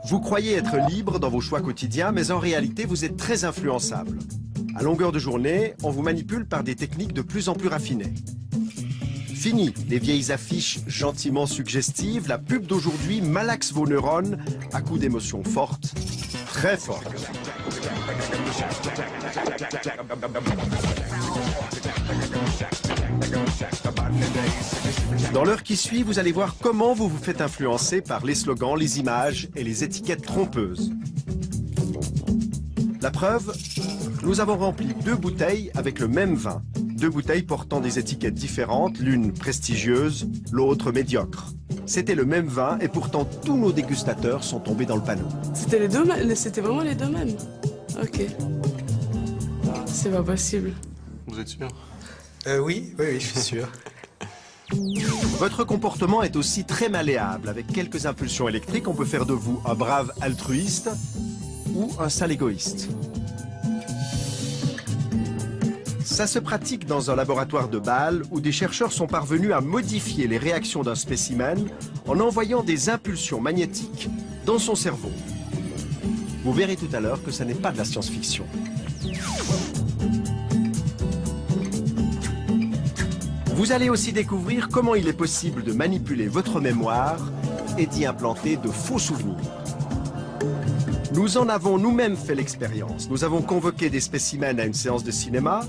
Vous croyez être libre dans vos choix quotidiens, mais en réalité, vous êtes très influençable. À longueur de journée, on vous manipule par des techniques de plus en plus raffinées. Fini les vieilles affiches gentiment suggestives, la pub d'aujourd'hui malaxe vos neurones à coups d'émotions fortes, très fortes. Dans l'heure qui suit, vous allez voir comment vous vous faites influencer par les slogans, les images et les étiquettes trompeuses. La preuve, nous avons rempli 2 bouteilles avec le même vin. 2 bouteilles portant des étiquettes différentes, l'une prestigieuse, l'autre médiocre. C'était le même vin et pourtant tous nos dégustateurs sont tombés dans le panneau. C'était les deux mêmes, c'était vraiment les deux mêmes. Ok. C'est pas possible. Vous êtes sûr? Oui, je suis sûr. Votre comportement est aussi très malléable. Avec quelques impulsions électriques, on peut faire de vous un brave altruiste ou un sale égoïste. Ça se pratique dans un laboratoire de Bâle où des chercheurs sont parvenus à modifier les réactions d'un spécimen en envoyant des impulsions magnétiques dans son cerveau. Vous verrez tout à l'heure que ça n'est pas de la science-fiction. Vous allez aussi découvrir comment il est possible de manipuler votre mémoire et d'y implanter de faux souvenirs. Nous en avons nous-mêmes fait l'expérience. Nous avons convoqué des spécimens à une séance de cinéma.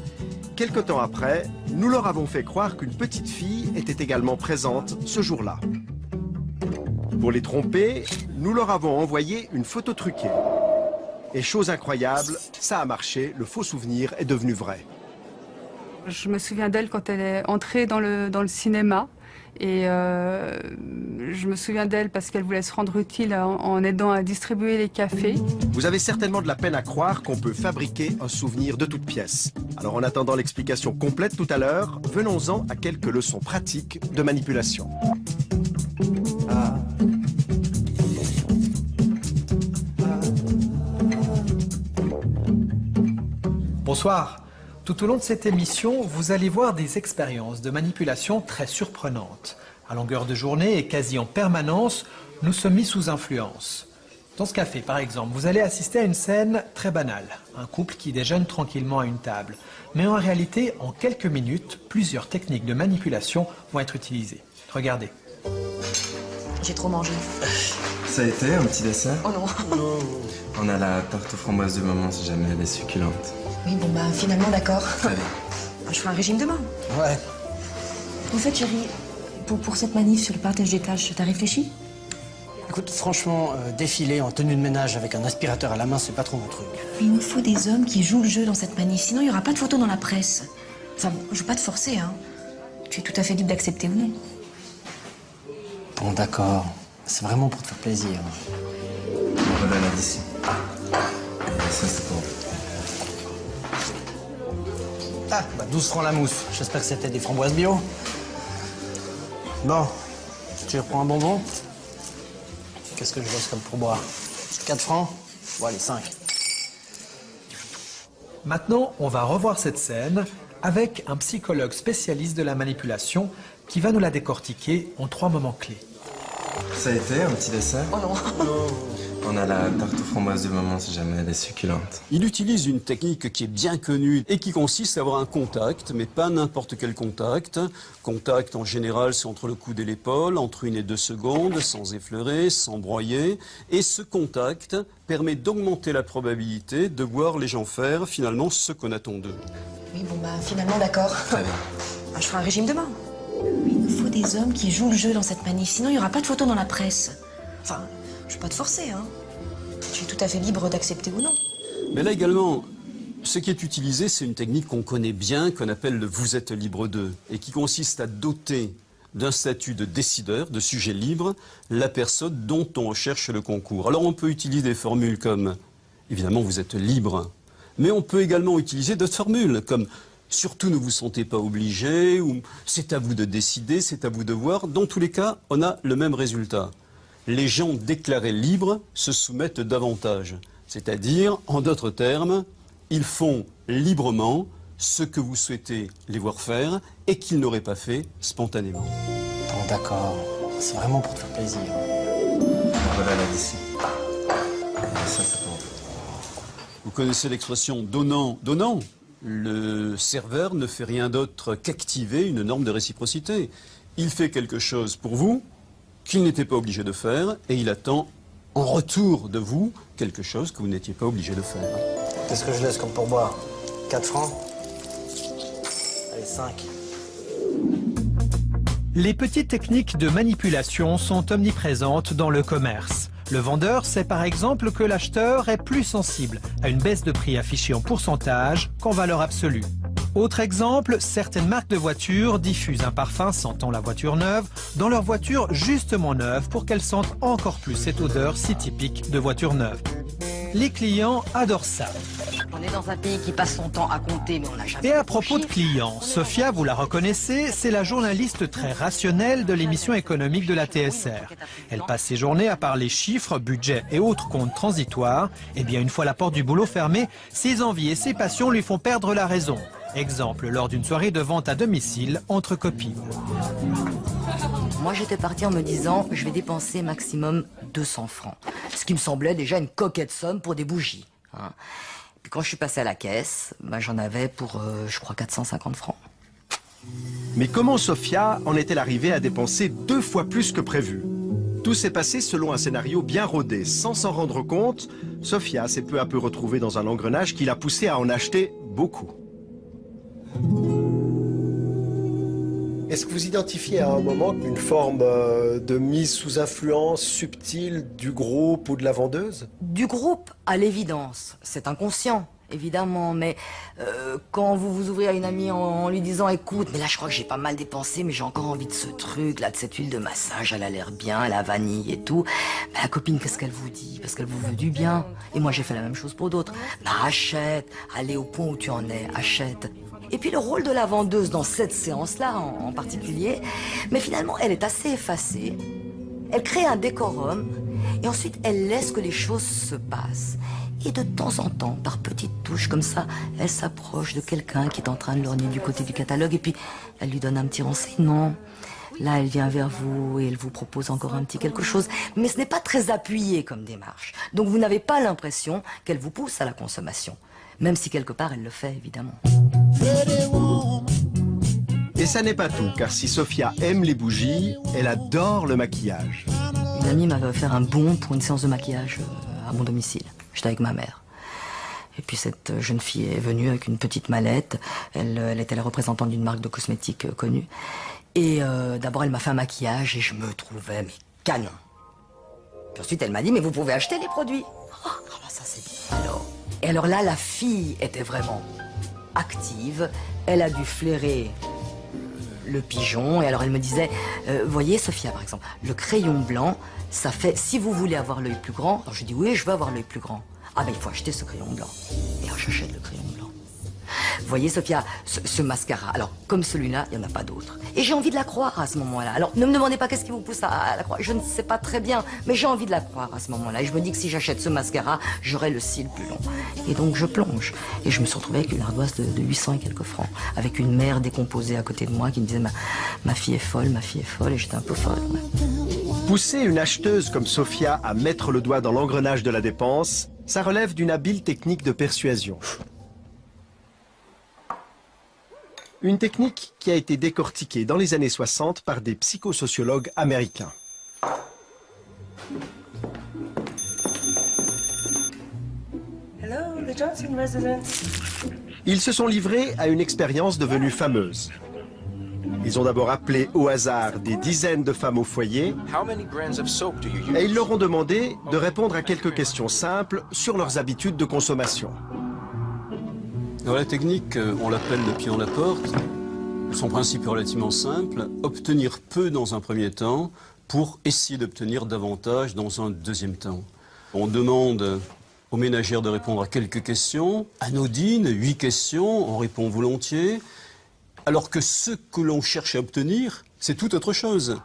Quelque temps après, nous leur avons fait croire qu'une petite fille était également présente ce jour-là. Pour les tromper, nous leur avons envoyé une photo truquée. Et chose incroyable, ça a marché, le faux souvenir est devenu vrai. Je me souviens d'elle quand elle est entrée dans le cinéma. Et je me souviens d'elle parce qu'elle voulait se rendre utile en aidant à distribuer les cafés. Vous avez certainement de la peine à croire qu'on peut fabriquer un souvenir de toutes pièces. Alors en attendant l'explication complète tout à l'heure, venons-en à quelques leçons pratiques de manipulation. Bonsoir. Tout au long de cette émission, vous allez voir des expériences de manipulation très surprenantes. À longueur de journée et quasi en permanence, nous sommes mis sous influence. Dans ce café, par exemple, vous allez assister à une scène très banale. Un couple qui déjeune tranquillement à une table. Mais en réalité, en quelques minutes, plusieurs techniques de manipulation vont être utilisées. Regardez. J'ai trop mangé. Ça a été un petit dessert? Oh non. On a la tarte aux framboises de maman si jamais elle est succulente. Oui, bon bah finalement d'accord. Très bien. Je ferai un régime demain. Ouais. En fait, chérie, pour cette manif sur le partage des tâches, t'as réfléchi? Écoute, franchement, défiler en tenue de ménage avec un aspirateur à la main, c'est pas trop mon truc. Mais il nous faut des hommes qui jouent le jeu dans cette manif, sinon il n'y aura pas de photos dans la presse. Enfin, je veux pas te forcer, hein. Tu es tout à fait libre d'accepter ou non. Bon, d'accord. C'est vraiment pour te faire plaisir. On va la d'ici. Ça, c'est pour... Ah, bah 12 francs la mousse. J'espère que c'était des framboises bio. Bon, tu reprends un bonbon? Qu'est-ce que je laisse comme pourboire? 4 francs? Bon, allez, 5. Maintenant, on va revoir cette scène avec un psychologue spécialiste de la manipulation qui va nous la décortiquer en 3 moments clés. Ça a été un petit dessert? Oh non. On a la tarte aux framboises de maman si jamais elle est succulente. Il utilise une technique qui est bien connue et qui consiste à avoir un contact, mais pas n'importe quel contact. Contact, en général, c'est entre le coude et l'épaule, entre 1 et 2 secondes, sans effleurer, sans broyer. Et ce contact permet d'augmenter la probabilité de voir les gens faire, finalement, ce qu'on attend d'eux. Oui, bon bah finalement d'accord. Très bien. Je ferai un régime demain. Il nous faut des hommes qui jouent le jeu dans cette manif, sinon il n'y aura pas de photos dans la presse. Enfin, je veux pas te forcer, hein. Tu es tout à fait libre d'accepter ou non. Mais là également, ce qui est utilisé, c'est une technique qu'on connaît bien, qu'on appelle le « vous êtes libre d'eux » et qui consiste à doter d'un statut de décideur, de sujet libre, la personne dont on recherche le concours. Alors on peut utiliser des formules comme « évidemment, vous êtes libre », mais on peut également utiliser d'autres formules comme « surtout ne vous sentez pas obligé » ou « c'est à vous de décider, c'est à vous de voir ». Dans tous les cas, on a le même résultat. Les gens déclarés libres se soumettent davantage. C'est-à-dire, en d'autres termes, ils font librement ce que vous souhaitez les voir faire et qu'ils n'auraient pas fait spontanément. Bon, d'accord. C'est vraiment pour te faire plaisir. On va la d'ici. ça c'est pour vous. Vous connaissez l'expression donnant, donnant. Le serveur ne fait rien d'autre qu'activer une norme de réciprocité. Il fait quelque chose pour vous qu'il n'était pas obligé de faire et il attend en retour de vous quelque chose que vous n'étiez pas obligé de faire. Qu'est-ce que je laisse comme pourboire? 4 francs? Allez, 5. Les petites techniques de manipulation sont omniprésentes dans le commerce. Le vendeur sait par exemple que l'acheteur est plus sensible à une baisse de prix affichée en pourcentage qu'en valeur absolue. Autre exemple, certaines marques de voitures diffusent un parfum sentant la voiture neuve dans leur voiture justement neuve pour qu'elle sente encore plus cette odeur si typique de voiture neuve. Les clients adorent ça. On est dans un pays qui passe son temps à compter, mais on n'a jamais... Et à propos de clients, Sophia, vous la reconnaissez, c'est la journaliste très rationnelle de l'émission économique de la TSR. Elle passe ses journées à parler chiffres, budget et autres comptes transitoires. Et bien, une fois la porte du boulot fermée, ses envies et ses passions lui font perdre la raison. Exemple, lors d'une soirée de vente à domicile entre copines. Moi, j'étais partie en me disant que je vais dépenser maximum 200 francs. Ce qui me semblait déjà une coquette somme pour des bougies. Hein. Puis quand je suis passée à la caisse, j'en avais pour, je crois, 450 francs. Mais comment Sophia en est-elle arrivée à dépenser 2 fois plus que prévu? Tout s'est passé selon un scénario bien rodé. Sans s'en rendre compte, Sophia s'est peu à peu retrouvée dans un engrenage qui l'a poussée à en acheter beaucoup. Est-ce que vous identifiez à un moment une forme de mise sous influence subtile du groupe ou de la vendeuse? Du groupe, à l'évidence. C'est inconscient, évidemment. Mais quand vous vous ouvrez à une amie en lui disant « Écoute, mais là je crois que j'ai pas mal dépensé, mais j'ai encore envie de ce truc, là, de cette huile de massage, elle a l'air bien, la vanille et tout. » La copine, qu'est-ce qu'elle vous dit? Parce qu'elle vous veut du bien. Et moi j'ai fait la même chose pour d'autres. Achète, allez au point où tu en es, achète. Et puis le rôle de la vendeuse dans cette séance-là en particulier, mais finalement elle est assez effacée, elle crée un décorum et ensuite elle laisse que les choses se passent. Et de temps en temps, par petites touches comme ça, elle s'approche de quelqu'un qui est en train de lorgner du côté du catalogue et puis elle lui donne un petit renseignement. Là, elle vient vers vous et elle vous propose encore un petit quelque chose. Mais ce n'est pas très appuyé comme démarche. Donc vous n'avez pas l'impression qu'elle vous pousse à la consommation. Même si quelque part elle le fait, évidemment. Et ça n'est pas tout, car si Sophia aime les bougies, elle adore le maquillage. Une amie m'avait offert un bon pour une séance de maquillage à mon domicile. J'étais avec ma mère. Et puis cette jeune fille est venue avec une petite mallette. Elle était la représentante d'une marque de cosmétiques connue. Et d'abord elle m'a fait un maquillage et je me trouvais mais canon. Puis ensuite elle m'a dit mais vous pouvez acheter les produits. Oh, ça c'est bien. Et alors là la fille était vraiment active. Elle a dû flairer le pigeon. Et alors elle me disait, voyez Sophia par exemple, le crayon blanc, ça fait, si vous voulez avoir l'œil plus grand, alors je dis oui, je veux avoir l'œil plus grand. Ah ben il faut acheter ce crayon blanc. Et alors j'achète le crayon blanc. Voyez Sophia, ce mascara, alors comme celui-là, il n'y en a pas d'autre. Et j'ai envie de la croire à ce moment-là. Alors ne me demandez pas qu'est-ce qui vous pousse à la croire, je ne sais pas très bien, mais j'ai envie de la croire à ce moment-là. Et je me dis que si j'achète ce mascara, j'aurai le cil plus long. Et donc je plonge. Et je me suis retrouvée avec une ardoise de 800 et quelques francs, avec une mère décomposée à côté de moi qui me disait ma fille est folle, et j'étais un peu folle. Ouais. Pousser une acheteuse comme Sophia à mettre le doigt dans l'engrenage de la dépense, ça relève d'une habile technique de persuasion. Une technique qui a été décortiquée dans les années 60 par des psychosociologues américains. Hello, the Johnson residence. Ils se sont livrés à une expérience devenue fameuse. Ils ont d'abord appelé au hasard des dizaines de femmes au foyer et ils leur ont demandé de répondre à quelques questions simples sur leurs habitudes de consommation. Alors la technique, on l'appelle le pied en la porte. Son principe est relativement simple, obtenir peu dans un premier temps pour essayer d'obtenir davantage dans un deuxième temps. On demande aux ménagères de répondre à quelques questions, anodines, 8 questions, on répond volontiers, alors que ce que l'on cherche à obtenir, c'est tout autre chose.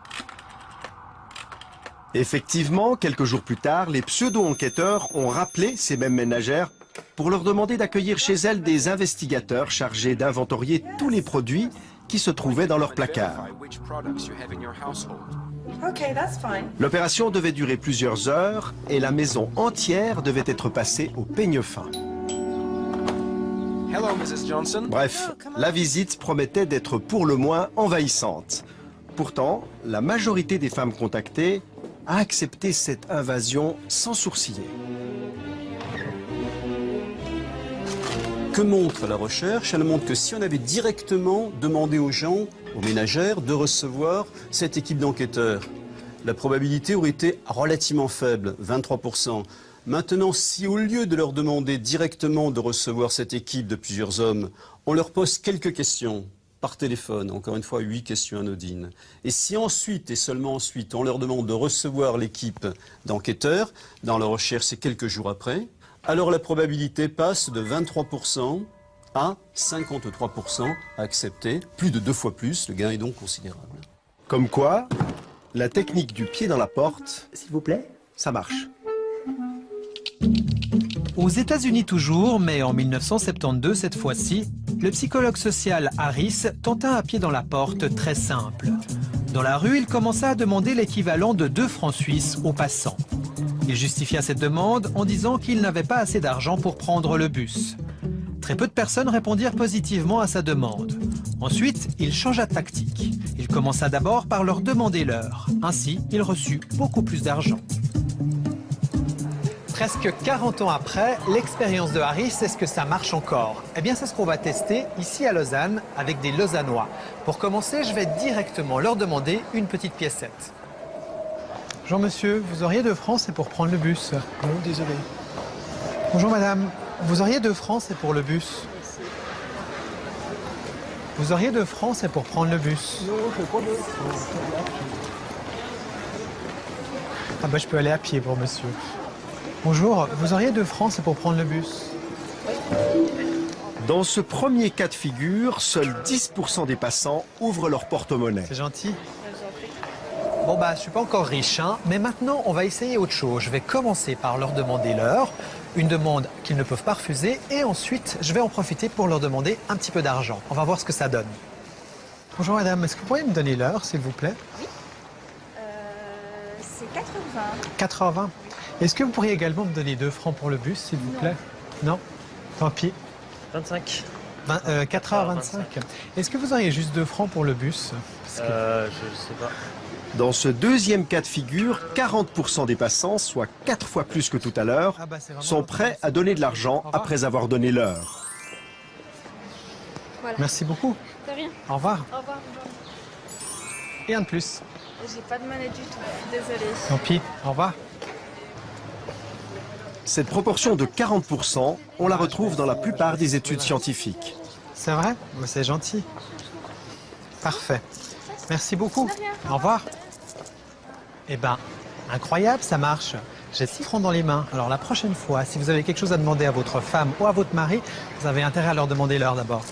Effectivement, quelques jours plus tard, les pseudo-enquêteurs ont rappelé ces mêmes ménagères pour leur demander d'accueillir chez elles des investigateurs chargés d'inventorier tous les produits qui se trouvaient dans leur placard. Okay, that's fine. L'opération devait durer plusieurs heures et la maison entière devait être passée au peigne fin. Hello, Mrs. Johnson. Bref, la visite promettait d'être pour le moins envahissante. Pourtant, la majorité des femmes contactées a accepté cette invasion sans sourciller. Que montre la recherche? Elle montre que si on avait directement demandé aux gens, aux ménagères, de recevoir cette équipe d'enquêteurs, la probabilité aurait été relativement faible, 23%. Maintenant, si au lieu de leur demander directement de recevoir cette équipe de plusieurs hommes, on leur pose quelques questions par téléphone, encore une fois 8 questions anodines, et si ensuite, et seulement ensuite, on leur demande de recevoir l'équipe d'enquêteurs, dans la recherche c'est quelques jours après, alors la probabilité passe de 23% à 53% à accepter, plus de 2 fois plus, le gain est donc considérable. Comme quoi, la technique du pied dans la porte, s'il vous plaît, ça marche. Aux États-Unis toujours, mais en 1972 cette fois-ci, le psychologue social Harris tenta un pied dans la porte très simple. Dans la rue, il commença à demander l'équivalent de 2 francs suisses aux passants. Il justifia cette demande en disant qu'il n'avait pas assez d'argent pour prendre le bus. Très peu de personnes répondirent positivement à sa demande. Ensuite, il changea de tactique. Il commença d'abord par leur demander l'heure. Ainsi, il reçut beaucoup plus d'argent. Presque 40 ans après, l'expérience de Harris, est-ce que ça marche encore? Eh bien, c'est ce qu'on va tester ici à Lausanne avec des Lausannois. Pour commencer, je vais directement leur demander une petite piécette. Bonjour monsieur, vous auriez 2 francs, c'est pour prendre le bus. Non, désolé. Bonjour madame, vous auriez 2 francs, c'est pour le bus. Vous auriez 2 francs, c'est pour prendre le bus. Non, je peux pas de... Ah bah je peux aller à pied pour monsieur. Bonjour, vous auriez 2 francs, c'est pour prendre le bus. Dans ce premier cas de figure, seuls 10% des passants ouvrent leur porte-monnaie. C'est gentil. Bon bah je suis pas encore riche, hein, mais maintenant on va essayer autre chose. Je vais commencer par leur demander l'heure, une demande qu'ils ne peuvent pas refuser, et ensuite je vais en profiter pour leur demander un petit peu d'argent. On va voir ce que ça donne. Bonjour madame, est-ce que vous pourriez me donner l'heure s'il vous plaît? Oui, c'est 4h20. 4h20. Est-ce que vous pourriez également me donner 2 francs pour le bus s'il vous plaît? Non. Tant pis. 25. 4h25. Est-ce que vous auriez juste 2 francs pour le bus? Je sais pas. Dans ce deuxième cas de figure, 40% des passants, soit 4 fois plus que tout à l'heure, sont prêts à donner de l'argent après avoir donné l'heure. Voilà. Merci beaucoup. De rien. Au revoir. Au revoir. Rien de plus. J'ai pas de monnaie du tout. Désolée. Tant pis. Au revoir. Cette proportion de 40%, on la retrouve dans la plupart des études scientifiques. C'est vrai? C'est gentil. Parfait. Merci beaucoup. Au revoir. Eh ben, incroyable, ça marche. J'ai 6 francs dans les mains. Alors la prochaine fois, si vous avez quelque chose à demander à votre femme ou à votre mari, vous avez intérêt à leur demander l'heure d'abord.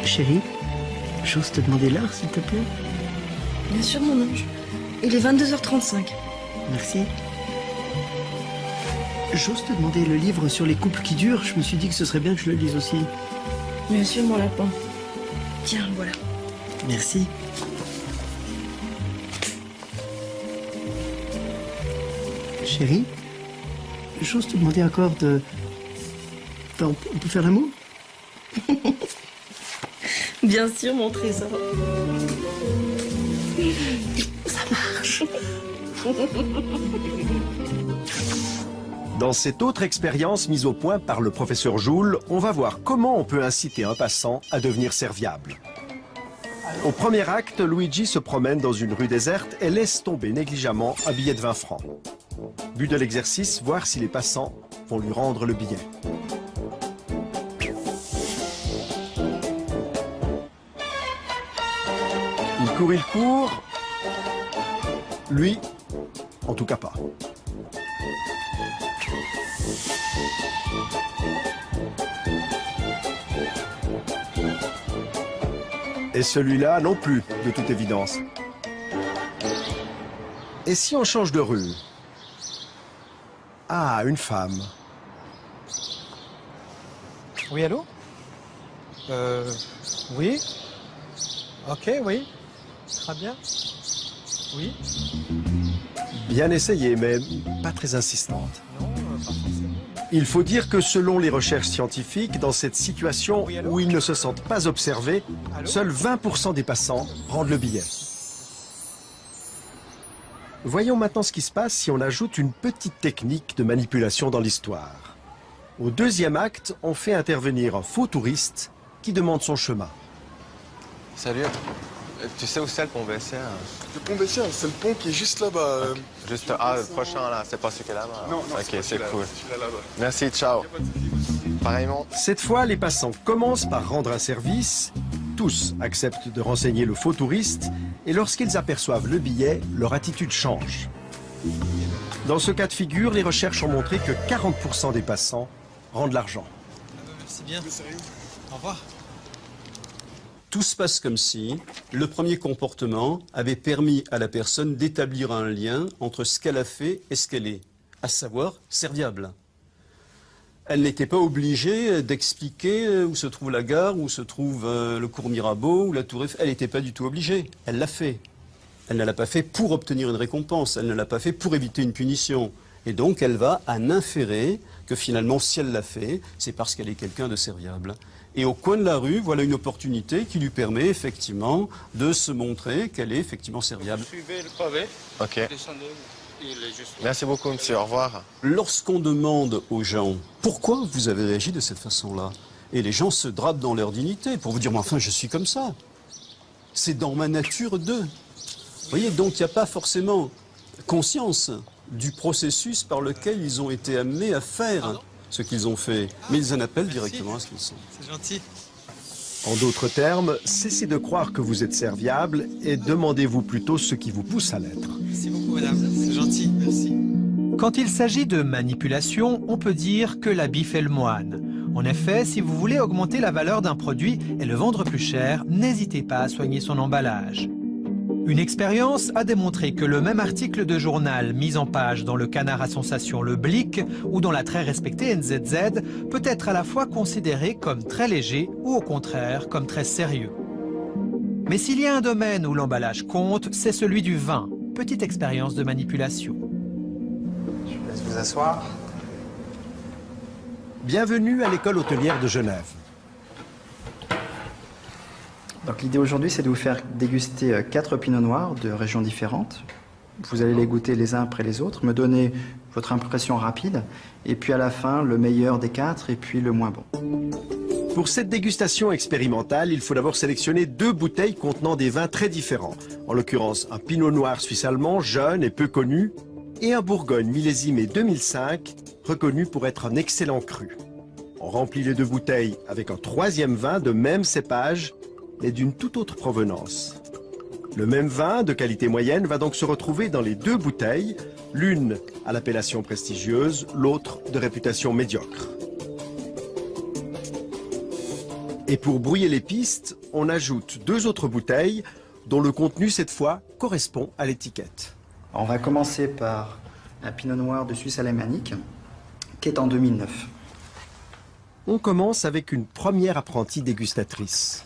Chérie, j'ose te demander l'heure, s'il te plaît? Bien sûr, mon ange. Il est 22h35. Merci. J'ose te demander le livre sur les couples qui durent. Je me suis dit que ce serait bien que je le lise aussi. Bien sûr, mon lapin. Tiens, voilà. Merci. Chérie, j'ose te demander encore de... Enfin, on peut faire l'amour? Bien sûr, mon trésor. Ça marche. Dans cette autre expérience mise au point par le professeur Joule, on va voir comment on peut inciter un passant à devenir serviable. Au premier acte, Luigi se promène dans une rue déserte et laisse tomber négligemment un billet de 20 francs. But de l'exercice, voir si les passants vont lui rendre le billet. Il court. Lui, en tout cas pas. Et celui-là non plus, de toute évidence. Et si on change de rue? Ah, une femme. Oui, allô? Oui? Ok, oui. Très bien. Oui. Bien essayé, mais pas très insistante. Non, pas forcément. Il faut dire que selon les recherches scientifiques, dans cette situation où ils ne se sentent pas observés, seuls 20% des passants rendent le billet. Voyons maintenant ce qui se passe si on ajoute une petite technique de manipulation dans l'histoire. Au deuxième acte, on fait intervenir un faux touriste qui demande son chemin. Salut. Tu sais où c'est le pont Bessières? Le pont Bessières, c'est le pont qui est juste là-bas. Okay. Juste, le prochain là, c'est pas celui qui est là-bas? Non, ok, c'est cool. Là-bas. Merci, ciao. Pareillement. Cette fois, les passants commencent par rendre un service. Tous acceptent de renseigner le faux touriste et lorsqu'ils aperçoivent le billet, leur attitude change. Dans ce cas de figure, les recherches ont montré que 40% des passants rendent l'argent. Merci bien. Au revoir. Tout se passe comme si le premier comportement avait permis à la personne d'établir un lien entre ce qu'elle a fait et ce qu'elle est, à savoir serviable. Elle n'était pas obligée d'expliquer où se trouve la gare, où se trouve le cours Mirabeau, ou la tour Eiffel. Elle n'était pas du tout obligée. Elle l'a fait. Elle ne l'a pas fait pour obtenir une récompense. Elle ne l'a pas fait pour éviter une punition. Et donc, elle va en inférer que finalement, si elle l'a fait, c'est parce qu'elle est quelqu'un de serviable. Et au coin de la rue, voilà une opportunité qui lui permet effectivement de se montrer qu'elle est effectivement serviable. Suivez le pavé. Ok. Merci beaucoup, monsieur. Au revoir. Lorsqu'on demande aux gens pourquoi vous avez réagi de cette façon-là, et les gens se drapent dans leur dignité pour vous dire, mais enfin, je suis comme ça. C'est dans ma nature d'eux. Vous voyez, donc il n'y a pas forcément conscience du processus par lequel ils ont été amenés à faire ce qu'ils ont fait. Mais ils en appellent directement à ce qu'ils sont. C'est gentil. En d'autres termes, cessez de croire que vous êtes serviable et demandez-vous plutôt ce qui vous pousse à l'être. Merci beaucoup, madame. C'est gentil. Merci. Quand il s'agit de manipulation, on peut dire que l'habit fait le moine. En effet, si vous voulez augmenter la valeur d'un produit et le vendre plus cher, n'hésitez pas à soigner son emballage. Une expérience a démontré que le même article de journal mis en page dans le canard à sensation Le Blick ou dans la très respectée NZZ peut être à la fois considéré comme très léger ou au contraire comme très sérieux. Mais s'il y a un domaine où l'emballage compte, c'est celui du vin. Petite expérience de manipulation. Je vous laisse vous asseoir. Bienvenue à l'école hôtelière de Genève. Donc l'idée aujourd'hui, c'est de vous faire déguster 4 pinots noirs de régions différentes. Vous allez les goûter les uns après les autres, me donner votre impression rapide, et puis à la fin, le meilleur des 4 et puis le moins bon. Pour cette dégustation expérimentale, il faut d'abord sélectionner 2 bouteilles contenant des vins très différents. En l'occurrence, un pinot noir suisse-allemand, jeune et peu connu, et un bourgogne millésimé 2005, reconnu pour être un excellent cru. On remplit les 2 bouteilles avec un 3e vin de même cépage, mais d'une toute autre provenance. Le même vin, de qualité moyenne, va donc se retrouver dans les 2 bouteilles, l'une à l'appellation prestigieuse, l'autre de réputation médiocre. Et pour brouiller les pistes, on ajoute 2 autres bouteilles, dont le contenu, cette fois, correspond à l'étiquette. On va commencer par un pinot noir de Suisse alémanique, qui est en 2009. On commence avec une première apprentie dégustatrice.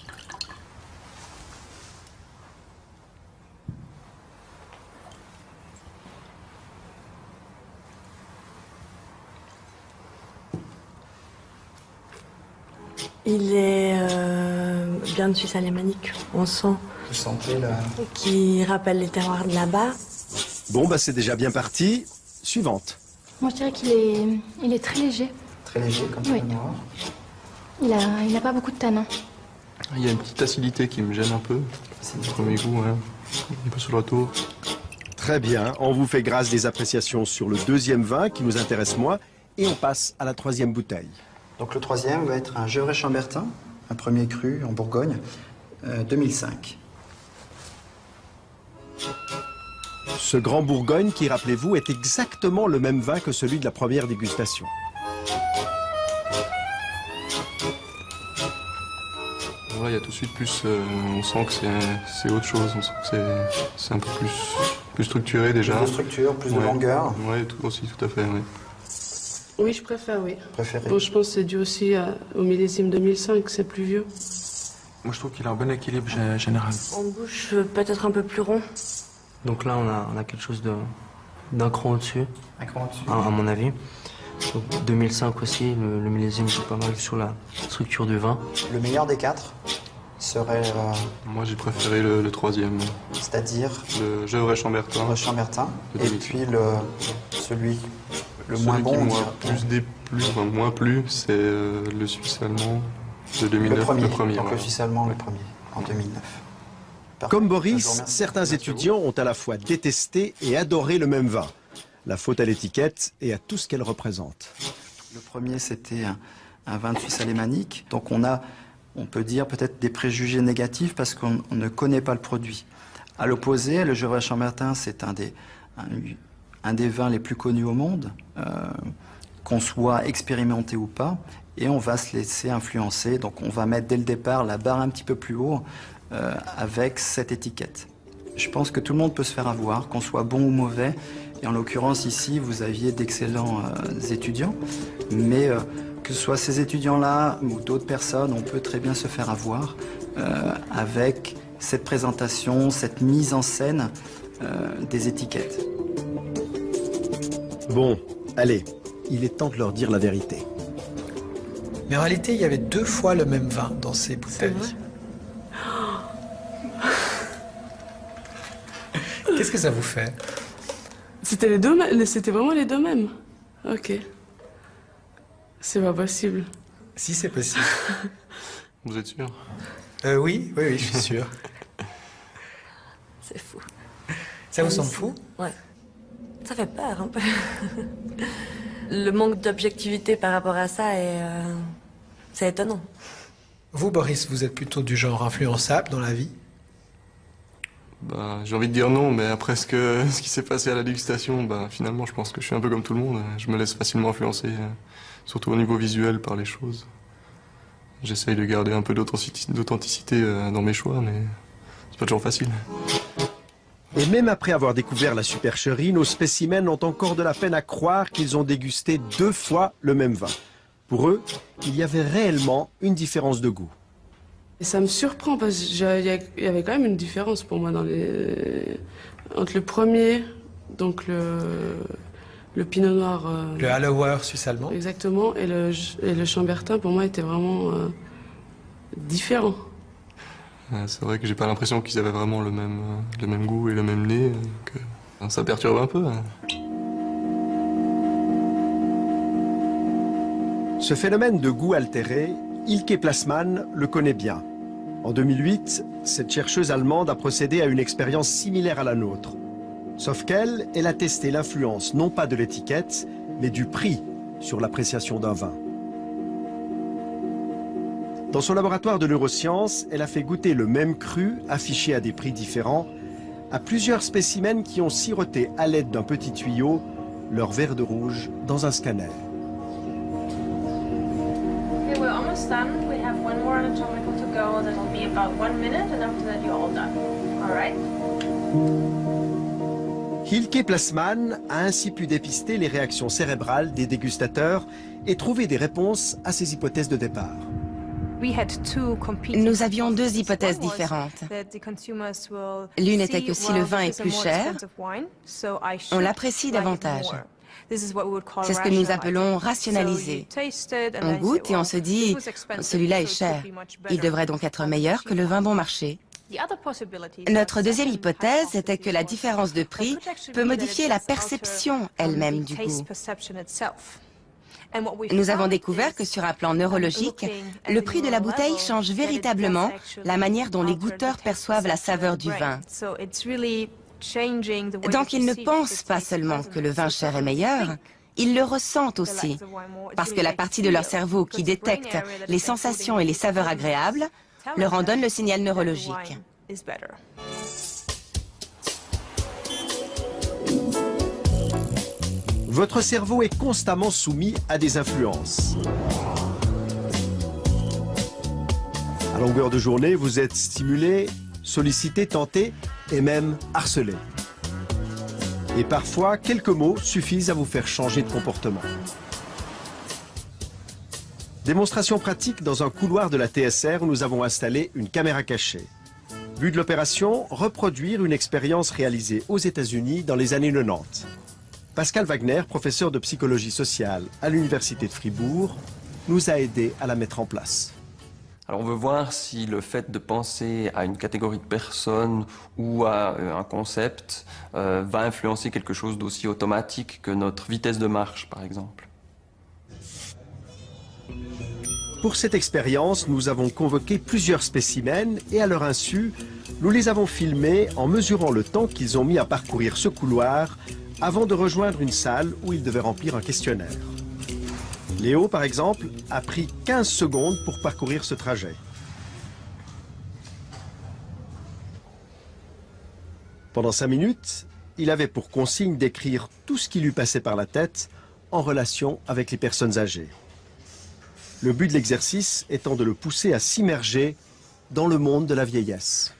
Il est bien de Suisse alémanique, on sent. Vous sentez là? Qui rappelle les terroirs de là-bas. Bon, bah c'est déjà bien parti. Suivante. Moi, je dirais qu'il est très léger. Très léger comme pinot noir. Il n'a pas beaucoup de tanins. Il y a une petite acidité qui me gêne un peu. C'est le premier goût, ouais. Un peu sur le retour. Très bien, on vous fait grâce des appréciations sur le 2e vin qui nous intéresse moins et on passe à la 3e bouteille. Donc le 3e va être un Gevrey Chambertin, un premier cru en Bourgogne, 2005. Ce grand Bourgogne qui, rappelez-vous, est exactement le même vin que celui de la première dégustation. Là, il y a tout de suite plus... on sent que c'est autre chose, on sent que c'est un peu plus structuré déjà. Plus de structure, plus de longueur. Oui, aussi, tout à fait, oui. Oui, je préfère, oui. Préféré. Bon, je pense que c'est dû aussi au millésime 2005, c'est plus vieux. Moi, je trouve qu'il a un bon équilibre général. En bouche, peut-être un peu plus rond. Donc là, on a quelque chose d'un cran au-dessus. Un cran au-dessus. À mon avis. Donc 2005 aussi, le millésime joue pas mal sur la structure du vin. Le meilleur des 4 serait... Moi, j'ai préféré le troisième. C'est-à-dire le Gevrey-Chambertin. Et puis celui le moins bon. Moins plus, c'est le Suisse allemand de 2009. Le premier. Donc ouais. le Suisse allemand, le premier, en 2009. Comme Boris, certains étudiants ont à la fois détesté et adoré le même vin. La faute à l'étiquette et à tout ce qu'elle représente. Le premier, c'était un vin de Suisse alémanique. Donc on peut dire peut-être des préjugés négatifs parce qu'on ne connaît pas le produit. À l'opposé, le Gevrey-Chambertin, c'est un des vins les plus connus au monde, qu'on soit expérimenté ou pas, et on va se laisser influencer. Donc on va mettre dès le départ la barre un petit peu plus haut avec cette étiquette. Je pense que tout le monde peut se faire avoir, qu'on soit bon ou mauvais. Et en l'occurrence, ici, vous aviez d'excellents étudiants. Mais que ce soit ces étudiants-là ou d'autres personnes, on peut très bien se faire avoir avec cette présentation, cette mise en scène des étiquettes. Bon, allez, il est temps de leur dire la vérité. Mais en réalité, il y avait 2 fois le même vin dans ces bouteilles. Qu'est-ce que ça vous fait? C'était les deux, c'était vraiment les deux mêmes. Ok. C'est pas possible. Si, c'est possible. Vous êtes sûr? Oui, je suis sûr. C'est fou. Ça vous semble fou? Ouais. Ça fait peur un peu. Le manque d'objectivité par rapport à ça c'est étonnant. Vous, Boris, vous êtes plutôt du genre influençable dans la vie? Bah, j'ai envie de dire non, mais après ce qui s'est passé à la dégustation, bah, finalement, je pense que je suis un peu comme tout le monde. Je me laisse facilement influencer, surtout au niveau visuel, par les choses. J'essaye de garder un peu d'authenticité dans mes choix, mais c'est pas toujours facile. Et même après avoir découvert la supercherie, nos spécimens ont encore de la peine à croire qu'ils ont dégusté 2 fois le même vin. Pour eux, il y avait réellement une différence de goût. Et ça me surprend parce qu'il y avait quand même une différence pour moi entre le premier, donc le pinot noir. Le Hallower suisse allemand. Exactement, et le Chambertin pour moi était vraiment différent. C'est vrai que j'ai pas l'impression qu'ils avaient vraiment le même goût et le même nez, que ça perturbe un peu. Ce phénomène de goût altéré, Hilke Plassmann le connaît bien. En 2008, cette chercheuse allemande a procédé à une expérience similaire à la nôtre. Sauf qu'elle, elle a testé l'influence non pas de l'étiquette, mais du prix sur l'appréciation d'un vin. Dans son laboratoire de neurosciences, elle a fait goûter le même cru, affiché à des prix différents, à plusieurs spécimens qui ont siroté à l'aide d'un petit tuyau leur verre de rouge dans un scanner. Okay, we're almost done. We have one more anatomical to go. That'll be about 1 minute, and after that you're all done. All right? Hilke Plassmann a ainsi pu dépister les réactions cérébrales des dégustateurs et trouver des réponses à ces hypothèses de départ. Nous avions 2 hypothèses différentes. L'une était que si le vin est plus cher, on l'apprécie davantage. C'est ce que nous appelons rationaliser. On goûte et on se dit, celui-là est cher. Il devrait donc être meilleur que le vin bon marché. Notre deuxième hypothèse était que la différence de prix peut modifier la perception elle-même du goût. Nous avons découvert que sur un plan neurologique, le prix de la bouteille change véritablement la manière dont les goûteurs perçoivent la saveur du vin. Donc ils ne pensent pas seulement que le vin cher est meilleur, ils le ressentent aussi, parce que la partie de leur cerveau qui détecte les sensations et les saveurs agréables leur en donne le signal neurologique. Votre cerveau est constamment soumis à des influences. À longueur de journée, vous êtes stimulé, sollicité, tenté et même harcelé. Et parfois, quelques mots suffisent à vous faire changer de comportement. Démonstration pratique dans un couloir de la TSR où nous avons installé une caméra cachée. But de l'opération, reproduire une expérience réalisée aux États-Unis dans les années 90. Pascal Wagner, professeur de psychologie sociale à l'Université de Fribourg, nous a aidés à la mettre en place. Alors on veut voir si le fait de penser à une catégorie de personnes ou à un concept va influencer quelque chose d'aussi automatique que notre vitesse de marche, par exemple. Pour cette expérience, nous avons convoqué plusieurs spécimens et à leur insu, nous les avons filmés en mesurant le temps qu'ils ont mis à parcourir ce couloir avant de rejoindre une salle où ils devaient remplir un questionnaire. Léo, par exemple, a pris 15 secondes pour parcourir ce trajet. Pendant 5 minutes, il avait pour consigne d'écrire tout ce qui lui passait par la tête en relation avec les personnes âgées. Le but de l'exercice étant de le pousser à s'immerger dans le monde de la vieillesse.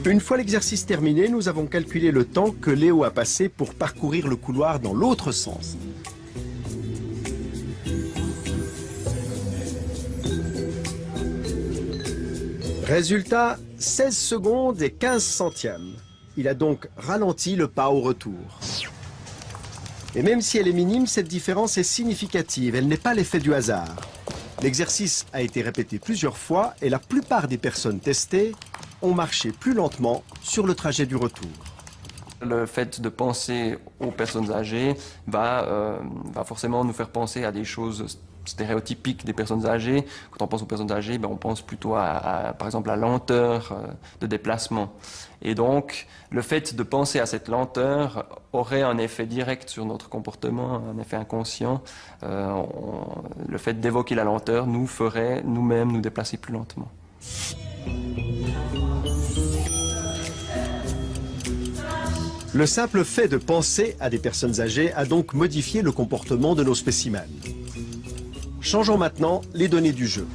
Une fois l'exercice terminé, nous avons calculé le temps que Léo a passé pour parcourir le couloir dans l'autre sens. Résultat, 16 secondes et 15 centièmes. Il a donc ralenti le pas au retour. Et même si elle est minime, cette différence est significative. Elle n'est pas l'effet du hasard. L'exercice a été répété plusieurs fois et la plupart des personnes testées ont marché plus lentement sur le trajet du retour. Le fait de penser aux personnes âgées va forcément nous faire penser à des choses stéréotypiques des personnes âgées. Quand on pense aux personnes âgées, on pense plutôt par exemple, à la lenteur de déplacement. Et donc, le fait de penser à cette lenteur aurait un effet direct sur notre comportement, un effet inconscient. Le fait d'évoquer la lenteur nous ferait nous-mêmes nous déplacer plus lentement. Le simple fait de penser à des personnes âgées a donc modifié le comportement de nos spécimens. Changeons maintenant les données du jeu.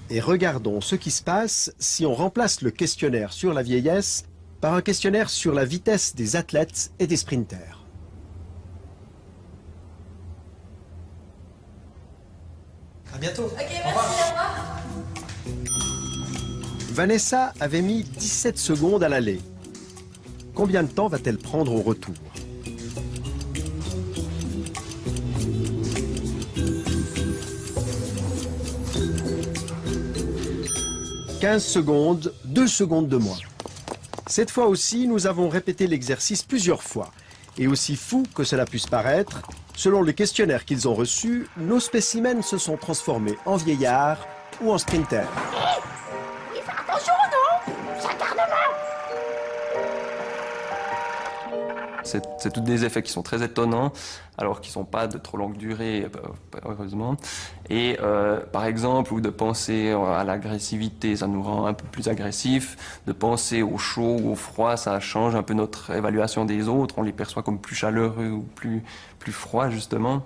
Et regardons ce qui se passe si on remplace le questionnaire sur la vieillesse par un questionnaire sur la vitesse des athlètes et des sprinters. À bientôt. Ok, merci, au revoir. Vanessa avait mis 17 secondes à l'aller. Combien de temps va-t-elle prendre au retour? « 15 secondes, 2 secondes de moins. Cette fois aussi, nous avons répété l'exercice plusieurs fois. Et aussi fou que cela puisse paraître, selon le questionnaire qu'ils ont reçu, nos spécimens se sont transformés en vieillards ou en sprinters. Attention, non! Ça garde la main! C'est tous des effets qui sont très étonnants, alors qu'ils ne sont pas de trop longue durée, heureusement. Et par exemple, ou de penser à l'agressivité, ça nous rend un peu plus agressifs. De penser au chaud ou au froid, ça change un peu notre évaluation des autres. On les perçoit comme plus chaleureux ou plus froids, justement.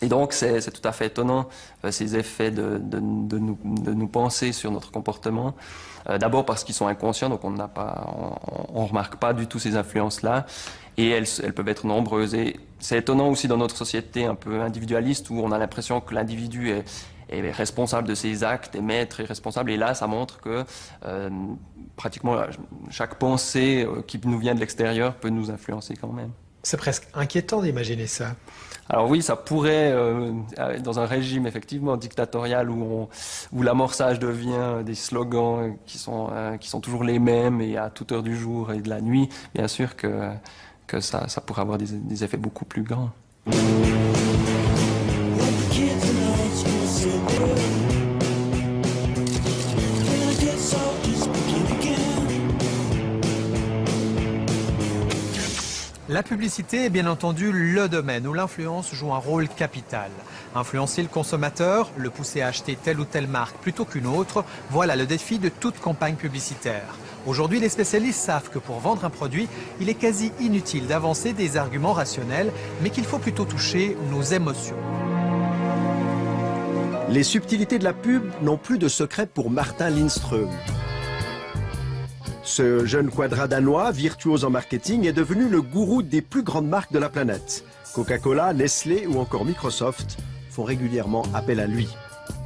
Et donc, c'est tout à fait étonnant, ces effets de nous penser sur notre comportement. D'abord parce qu'ils sont inconscients, donc on ne remarque pas du tout ces influences-là. Et elles peuvent être nombreuses. Et c'est étonnant aussi dans notre société un peu individualiste, où on a l'impression que l'individu est responsable de ses actes, est maître et responsable. Et là, ça montre que pratiquement chaque pensée qui nous vient de l'extérieur peut nous influencer quand même. C'est presque inquiétant d'imaginer ça. Alors oui, ça pourrait, dans un régime effectivement dictatorial où l'amorçage devient des slogans qui sont toujours les mêmes et à toute heure du jour et de la nuit, bien sûr que ça pourrait avoir des effets beaucoup plus grands. La publicité est bien entendu le domaine où l'influence joue un rôle capital. Influencer le consommateur, le pousser à acheter telle ou telle marque plutôt qu'une autre, voilà le défi de toute campagne publicitaire. Aujourd'hui, les spécialistes savent que pour vendre un produit, il est quasi inutile d'avancer des arguments rationnels, mais qu'il faut plutôt toucher nos émotions. Les subtilités de la pub n'ont plus de secret pour Martin Lindström. Ce jeune quadra danois, virtuose en marketing, est devenu le gourou des plus grandes marques de la planète. Coca-Cola, Nestlé ou encore Microsoft font régulièrement appel à lui.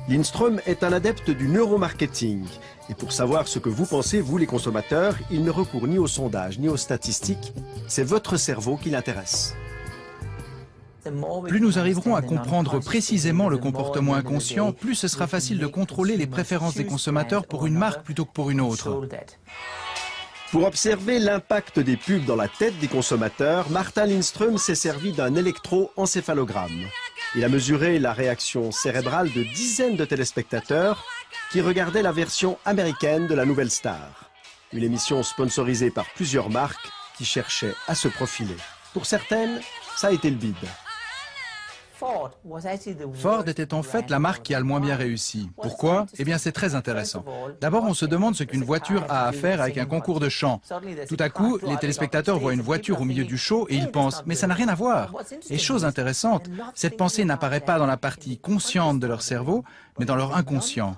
Lindström est un adepte du neuromarketing. Et pour savoir ce que vous pensez, vous les consommateurs, il ne recourt ni aux sondages ni aux statistiques. C'est votre cerveau qui l'intéresse. Plus nous arriverons à comprendre précisément le comportement inconscient, plus ce sera facile de contrôler les préférences des consommateurs pour une marque plutôt que pour une autre. Pour observer l'impact des pubs dans la tête des consommateurs, Martin Lindström s'est servi d'un électroencéphalogramme. Il a mesuré la réaction cérébrale de dizaines de téléspectateurs qui regardaient la version américaine de La Nouvelle Star, une émission sponsorisée par plusieurs marques qui cherchaient à se profiler. Pour certaines, ça a été le bide. Ford était en fait la marque qui a le moins bien réussi. Pourquoi? Eh bien, c'est très intéressant. D'abord, on se demande ce qu'une voiture a à faire avec un concours de chant. Tout à coup, les téléspectateurs voient une voiture au milieu du show et ils pensent « mais ça n'a rien à voir ». Et chose intéressante, cette pensée n'apparaît pas dans la partie consciente de leur cerveau, mais dans leur inconscient.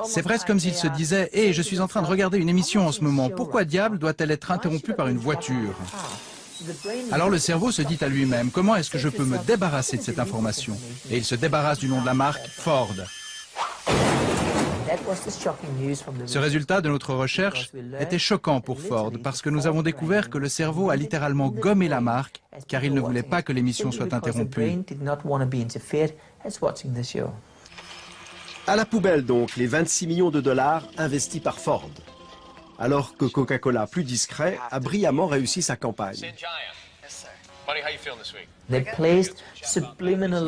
C'est presque comme s'ils se disaient « hé, je suis en train de regarder une émission en ce moment, pourquoi diable doit-elle être interrompue par une voiture ?» Alors le cerveau se dit à lui-même, comment est-ce que je peux me débarrasser de cette information? Et il se débarrasse du nom de la marque, Ford. Ce résultat de notre recherche était choquant pour Ford parce que nous avons découvert que le cerveau a littéralement gommé la marque car il ne voulait pas que l'émission soit interrompue. À la poubelle donc, les 26 millions de dollars investis par Ford. Alors que Coca-Cola, plus discret, a brillamment réussi sa campagne.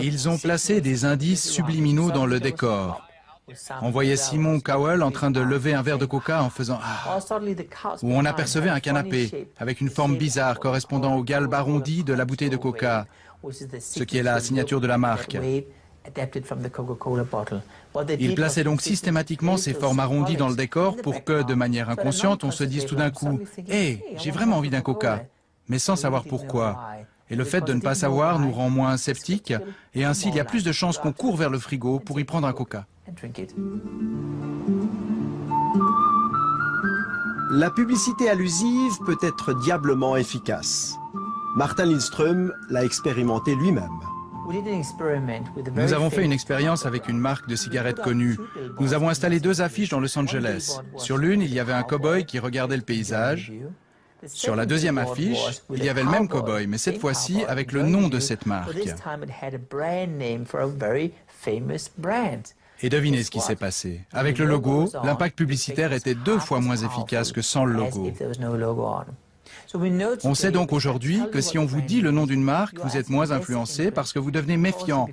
Ils ont placé des indices subliminaux dans le décor. On voyait Simon Cowell en train de lever un verre de coca en faisant « ah » ou on apercevait un canapé avec une forme bizarre correspondant au galbe arrondi de la bouteille de coca, ce qui est la signature de la marque. Ils plaçaient donc systématiquement ces formes arrondies dans le décor pour que, de manière inconsciente, on se dise tout d'un coup « Hé, j'ai vraiment envie d'un coca », mais sans savoir pourquoi. Et le fait de ne pas savoir nous rend moins sceptiques, et ainsi il y a plus de chances qu'on court vers le frigo pour y prendre un coca. La publicité allusive peut être diablement efficace. Martin Lindström l'a expérimenté lui-même. Nous avons fait une expérience avec une marque de cigarettes connue. Nous avons installé 2 affiches dans Los Angeles. Sur l'une, il y avait un cow-boy qui regardait le paysage. Sur la deuxième affiche, il y avait le même cow-boy, mais cette fois-ci avec le nom de cette marque. Et devinez ce qui s'est passé. Avec le logo, l'impact publicitaire était 2 fois moins efficace que sans le logo. On sait donc aujourd'hui que si on vous dit le nom d'une marque, vous êtes moins influencé parce que vous devenez méfiant.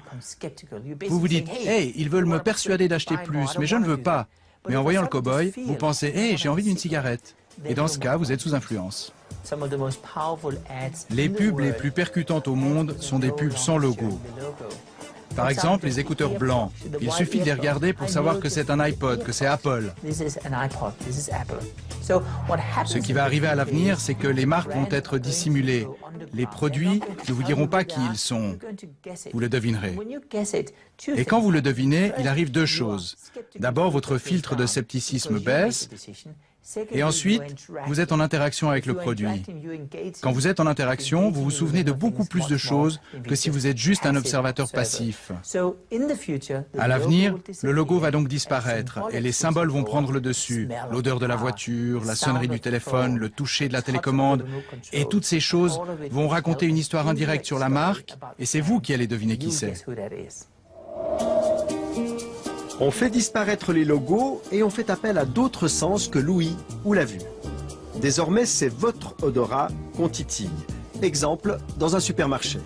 Vous vous dites « Hey, ils veulent me persuader d'acheter plus, mais je ne veux pas ». Mais en voyant le cow-boy, vous pensez « Hey, j'ai envie d'une cigarette ». Et dans ce cas, vous êtes sous influence. Les pubs les plus percutantes au monde sont des pubs sans logo. Par exemple, les écouteurs blancs. Il suffit de les regarder pour savoir que c'est un iPod, que c'est Apple. Ce qui va arriver à l'avenir, c'est que les marques vont être dissimulées. Les produits ne vous diront pas qui ils sont. Vous le devinerez. Et quand vous le devinez, il arrive 2 choses. D'abord, votre filtre de scepticisme baisse. Et ensuite, vous êtes en interaction avec le produit. Quand vous êtes en interaction, vous vous souvenez de beaucoup plus de choses que si vous êtes juste un observateur passif. À l'avenir, le logo va donc disparaître et les symboles vont prendre le dessus. L'odeur de la voiture, la sonnerie du téléphone, le toucher de la télécommande. Et toutes ces choses vont raconter une histoire indirecte sur la marque et c'est vous qui allez deviner qui c'est. On fait disparaître les logos et on fait appel à d'autres sens que l'ouïe ou la vue. Désormais, c'est votre odorat qu'on titille. Exemple, dans un supermarché.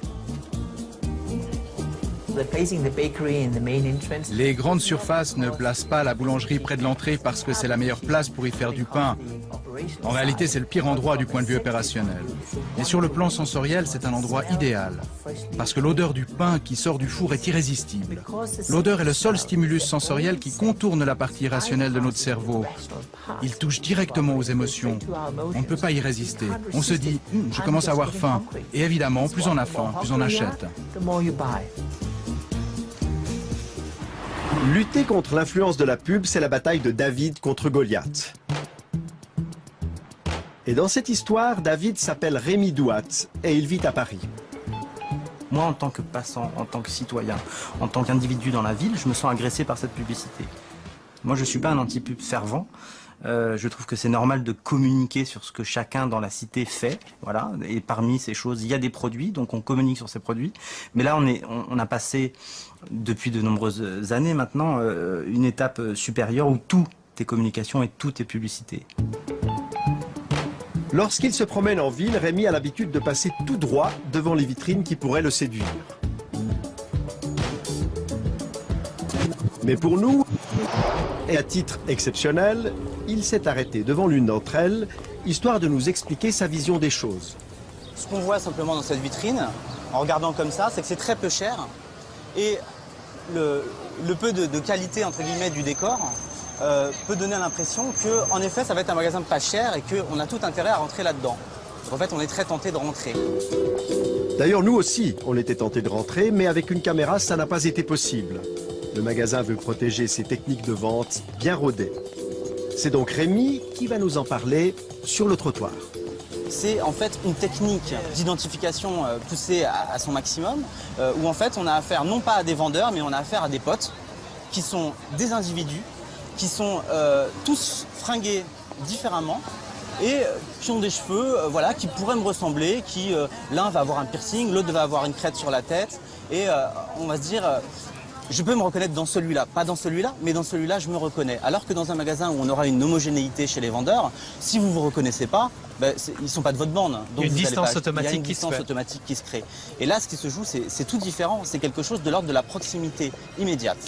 Les grandes surfaces ne placent pas la boulangerie près de l'entrée parce que c'est la meilleure place pour y faire du pain. En réalité, c'est le pire endroit du point de vue opérationnel. Mais sur le plan sensoriel, c'est un endroit idéal. Parce que l'odeur du pain qui sort du four est irrésistible. L'odeur est le seul stimulus sensoriel qui contourne la partie irrationnelle de notre cerveau. Il touche directement aux émotions. On ne peut pas y résister. On se dit « je commence à avoir faim ». Et évidemment, plus on a faim, plus on achète. Lutter contre l'influence de la pub, c'est la bataille de David contre Goliath. Et dans cette histoire, David s'appelle Rémi Douat et il vit à Paris. Moi, en tant que passant, en tant que citoyen, en tant qu'individu dans la ville, je me sens agressé par cette publicité. Moi, je ne suis pas un anti-pub fervent. Je trouve que c'est normal de communiquer sur ce que chacun dans la cité fait. Voilà. Et parmi ces choses, il y a des produits, donc on communique sur ces produits. Mais là, on a passé, depuis de nombreuses années maintenant, une étape supérieure où tout est communication et tout est publicité. Lorsqu'il se promène en ville, Rémi a l'habitude de passer tout droit devant les vitrines qui pourraient le séduire. Mais pour nous, et à titre exceptionnel, il s'est arrêté devant l'une d'entre elles, histoire de nous expliquer sa vision des choses. Ce qu'on voit simplement dans cette vitrine, en regardant comme ça, c'est que c'est très peu cher. Et le peu de qualité, entre guillemets, du décor peut donner l'impression qu'en effet, ça va être un magasin pas cher et qu'on a tout intérêt à rentrer là-dedans. En fait, on est très tenté de rentrer. D'ailleurs, nous aussi, on était tentés de rentrer, mais avec une caméra, ça n'a pas été possible. Le magasin veut protéger ses techniques de vente bien rodées. C'est donc Rémi qui va nous en parler sur le trottoir. C'est en fait une technique d'identification poussée à son maximum, où en fait on a affaire non pas à des vendeurs, mais on a affaire à des potes qui sont des individus, qui sont tous fringués différemment et qui ont des cheveux voilà, qui pourraient me ressembler, qui l'un va avoir un piercing, l'autre va avoir une crête sur la tête et on va se dire je peux me reconnaître dans celui-là, pas dans celui-là, mais dans celui-là je me reconnais. Alors que dans un magasin où on aura une homogénéité chez les vendeurs, si vous ne vous reconnaissez pas, ben, ils ne sont pas de votre bande. Donc il y a une distance automatique qui se crée. Et là ce qui se joue c'est tout différent, c'est quelque chose de l'ordre de la proximité immédiate.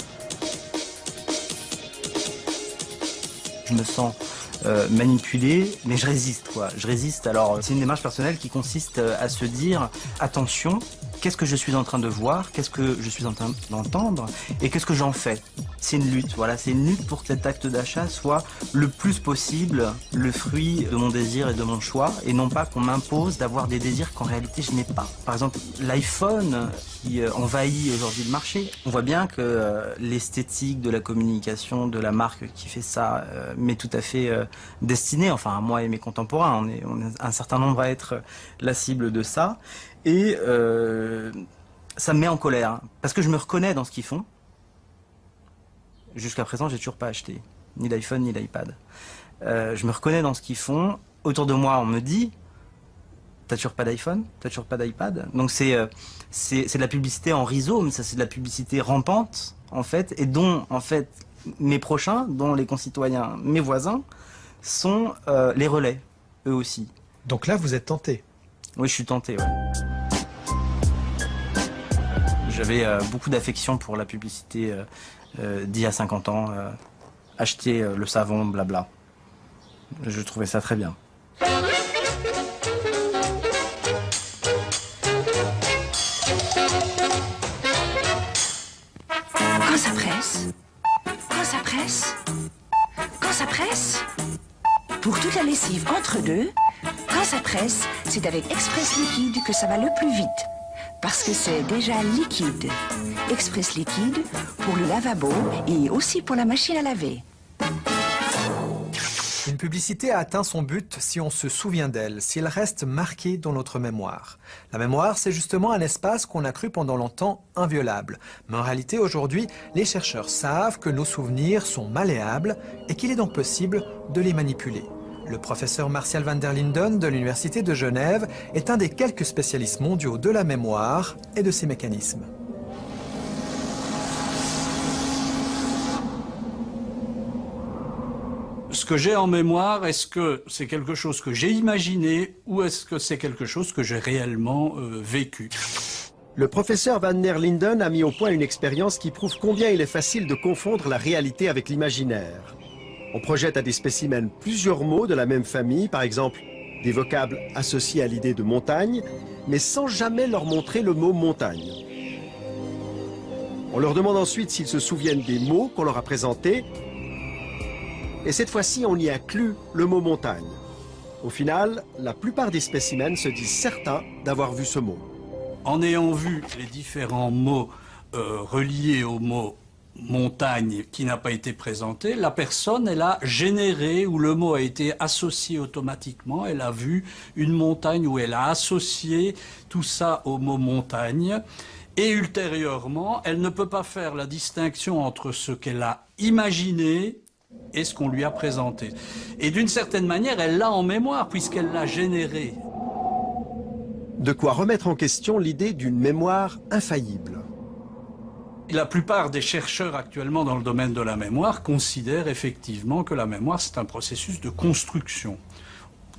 Je me sens manipulé, mais je résiste, quoi. Je résiste. Alors, c'est une démarche personnelle qui consiste à se dire, attention, qu'est-ce que je suis en train de voir, qu'est-ce que je suis en train d'entendre, et qu'est-ce que j'en fais. C'est une lutte, voilà, c'est une lutte pour que cet acte d'achat soit le plus possible le fruit de mon désir et de mon choix, et non pas qu'on m'impose d'avoir des désirs qu'en réalité je n'ai pas. Par exemple, l'iPhone qui envahit aujourd'hui le marché, on voit bien que l'esthétique de la communication de la marque qui fait ça m'est tout à fait destinée, enfin à moi et mes contemporains, on est un certain nombre à être la cible de ça, et ça me met en colère, hein, parce que je me reconnais dans ce qu'ils font. Jusqu'à présent, j'ai toujours pas acheté, ni l'iPhone, ni l'iPad. Je me reconnais dans ce qu'ils font. Autour de moi, on me dit, t'as toujours pas d'iPhone, t'as toujours pas d'iPad. Donc c'est de la publicité en rhizome, ça c'est de la publicité rampante, en fait, et dont, en fait, mes prochains, dont les concitoyens, mes voisins, sont les relais, eux aussi. Donc là, vous êtes tenté? Oui, je suis tenté, ouais. J'avais beaucoup d'affection pour la publicité d'il y a 50 ans, acheter le savon, blabla. Je trouvais ça très bien. Quand ça presse, quand ça presse, quand ça presse, pour toute la lessive entre deux, quand ça presse, c'est avec Express Liquide que ça va le plus vite. Parce que c'est déjà liquide. Express Liquide pour le lavabo et aussi pour la machine à laver. Une publicité a atteint son but si on se souvient d'elle, si elle reste marquée dans notre mémoire. La mémoire, c'est justement un espace qu'on a cru pendant longtemps inviolable. Mais en réalité, aujourd'hui, les chercheurs savent que nos souvenirs sont malléables et qu'il est donc possible de les manipuler. Le professeur Martial van der Linden de l'Université de Genève est un des quelques spécialistes mondiaux de la mémoire et de ses mécanismes. Ce que j'ai en mémoire, est-ce que c'est quelque chose que j'ai imaginé ou est-ce que c'est quelque chose que j'ai réellement vécu? Le professeur van der Linden a mis au point une expérience qui prouve combien il est facile de confondre la réalité avec l'imaginaire. On projette à des spécimens plusieurs mots de la même famille, par exemple des vocables associés à l'idée de montagne, mais sans jamais leur montrer le mot montagne. On leur demande ensuite s'ils se souviennent des mots qu'on leur a présentés, et cette fois-ci on y inclut le mot montagne. Au final, la plupart des spécimens se disent certains d'avoir vu ce mot. En ayant vu les différents mots reliés au mot montagne qui n'a pas été présentée, la personne, elle a généré, ou le mot a été associé automatiquement, elle a vu une montagne, ou elle a associé tout ça au mot montagne, et ultérieurement, elle ne peut pas faire la distinction entre ce qu'elle a imaginé et ce qu'on lui a présenté. Et d'une certaine manière, elle l'a en mémoire, puisqu'elle l'a généré. De quoi remettre en question l'idée d'une mémoire infaillible. La plupart des chercheurs actuellement dans le domaine de la mémoire considèrent effectivement que la mémoire, c'est un processus de construction.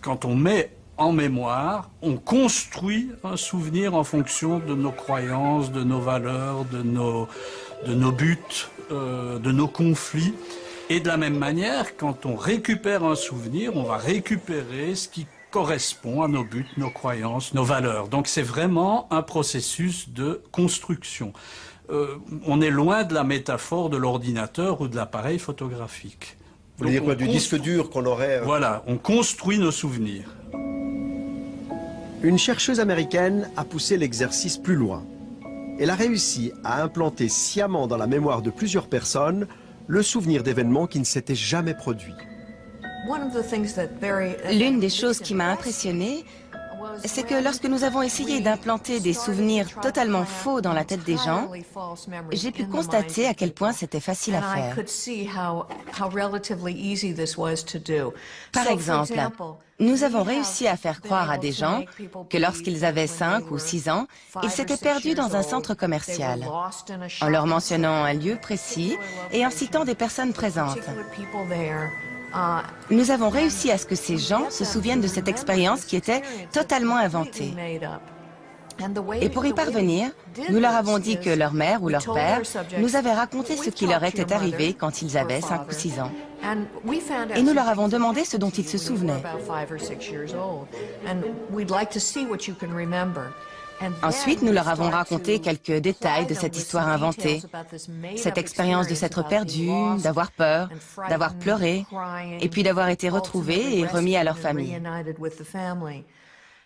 Quand on met en mémoire, on construit un souvenir en fonction de nos croyances, de nos valeurs, de nos buts, de nos conflits. Et de la même manière, quand on récupère un souvenir, on va récupérer ce qui correspond à nos buts, nos croyances, nos valeurs. Donc c'est vraiment un processus de construction. On est loin de la métaphore de l'ordinateur ou de l'appareil photographique. Vous voulez dire quoi, du disque dur qu'on aurait... Voilà, on construit nos souvenirs. Une chercheuse américaine a poussé l'exercice plus loin. Elle a réussi à implanter sciemment dans la mémoire de plusieurs personnes le souvenir d'événements qui ne s'étaient jamais produits. L'une des choses qui m'a impressionnée, c'est que lorsque nous avons essayé d'implanter des souvenirs totalement faux dans la tête des gens, j'ai pu constater à quel point c'était facile à faire. Par exemple, nous avons réussi à faire croire à des gens que lorsqu'ils avaient 5 ou 6 ans, ils s'étaient perdus dans un centre commercial, en leur mentionnant un lieu précis et en citant des personnes présentes. Nous avons réussi à ce que ces gens se souviennent de cette expérience qui était totalement inventée. Et pour y parvenir, nous leur avons dit que leur mère ou leur père nous avait raconté ce qui leur était arrivé quand ils avaient 5 ou 6 ans. Et nous leur avons demandé ce dont ils se souvenaient. Ensuite, nous leur avons raconté quelques détails de cette histoire inventée, cette expérience de s'être perdu, d'avoir peur, d'avoir pleuré, et puis d'avoir été retrouvés et remis à leur famille.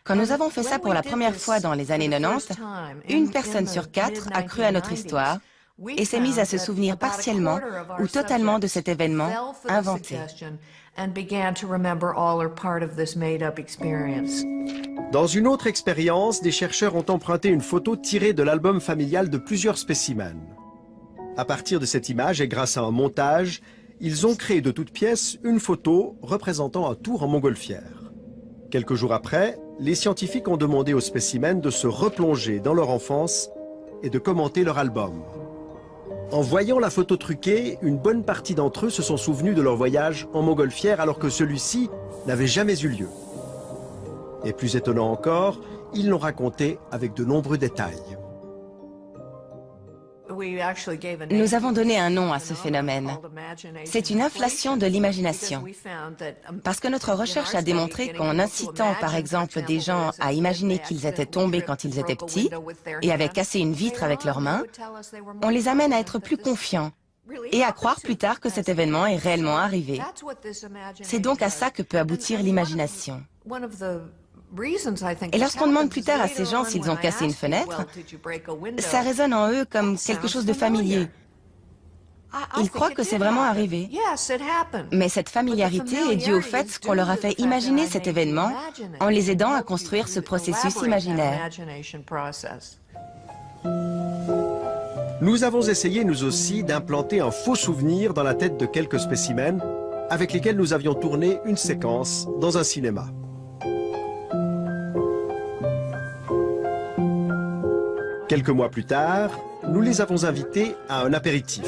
Quand nous avons fait ça pour la première fois dans les années 90, une personne sur 4 a cru à notre histoire et s'est mise à se souvenir partiellement ou totalement de cet événement inventé. Dans une autre expérience, des chercheurs ont emprunté une photo tirée de l'album familial de plusieurs spécimens. À partir de cette image et grâce à un montage, ils ont créé de toutes pièces une photo représentant un tour en montgolfière. Quelques jours après, les scientifiques ont demandé aux spécimens de se replonger dans leur enfance et de commenter leur album. En voyant la photo truquée, une bonne partie d'entre eux se sont souvenus de leur voyage en montgolfière alors que celui-ci n'avait jamais eu lieu. Et plus étonnant encore, ils l'ont raconté avec de nombreux détails. Nous avons donné un nom à ce phénomène. C'est une inflation de l'imagination. Parce que notre recherche a démontré qu'en incitant par exemple des gens à imaginer qu'ils étaient tombés quand ils étaient petits et avaient cassé une vitre avec leurs mains, on les amène à être plus confiants et à croire plus tard que cet événement est réellement arrivé. C'est donc à ça que peut aboutir l'imagination. Et lorsqu'on demande plus tard à ces gens s'ils ont cassé une fenêtre, ça résonne en eux comme quelque chose de familier. Ils croient que c'est vraiment arrivé. Mais cette familiarité est due au fait qu'on leur a fait imaginer cet événement en les aidant à construire ce processus imaginaire. Nous avons essayé, nous aussi, d'implanter un faux souvenir dans la tête de quelques spécimens avec lesquels nous avions tourné une séquence dans un cinéma. Quelques mois plus tard, nous les avons invités à un apéritif.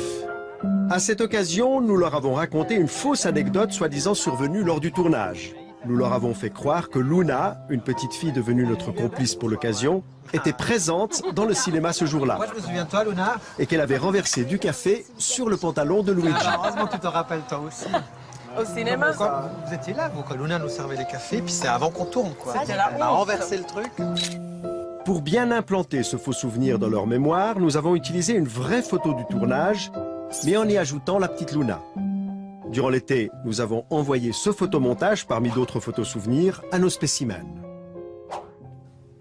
À cette occasion, nous leur avons raconté une fausse anecdote soi-disant survenue lors du tournage. Nous leur avons fait croire que Luna, une petite fille devenue notre complice pour l'occasion, était présente dans le cinéma ce jour-là. Moi, je me souviens de toi, Luna. Et qu'elle avait renversé du café sur le pantalon de Luigi. Heureusement que tu te rappelles toi aussi. Au cinéma, vous étiez là, vous, quand Luna nous servait les cafés, puis c'est avant qu'on tourne, quoi. C'était la Elle a renversé le truc. Pour bien implanter ce faux souvenir dans leur mémoire, nous avons utilisé une vraie photo du tournage, mais en y ajoutant la petite Luna. Durant l'été, nous avons envoyé ce photomontage parmi d'autres photos souvenirs à nos spécimens.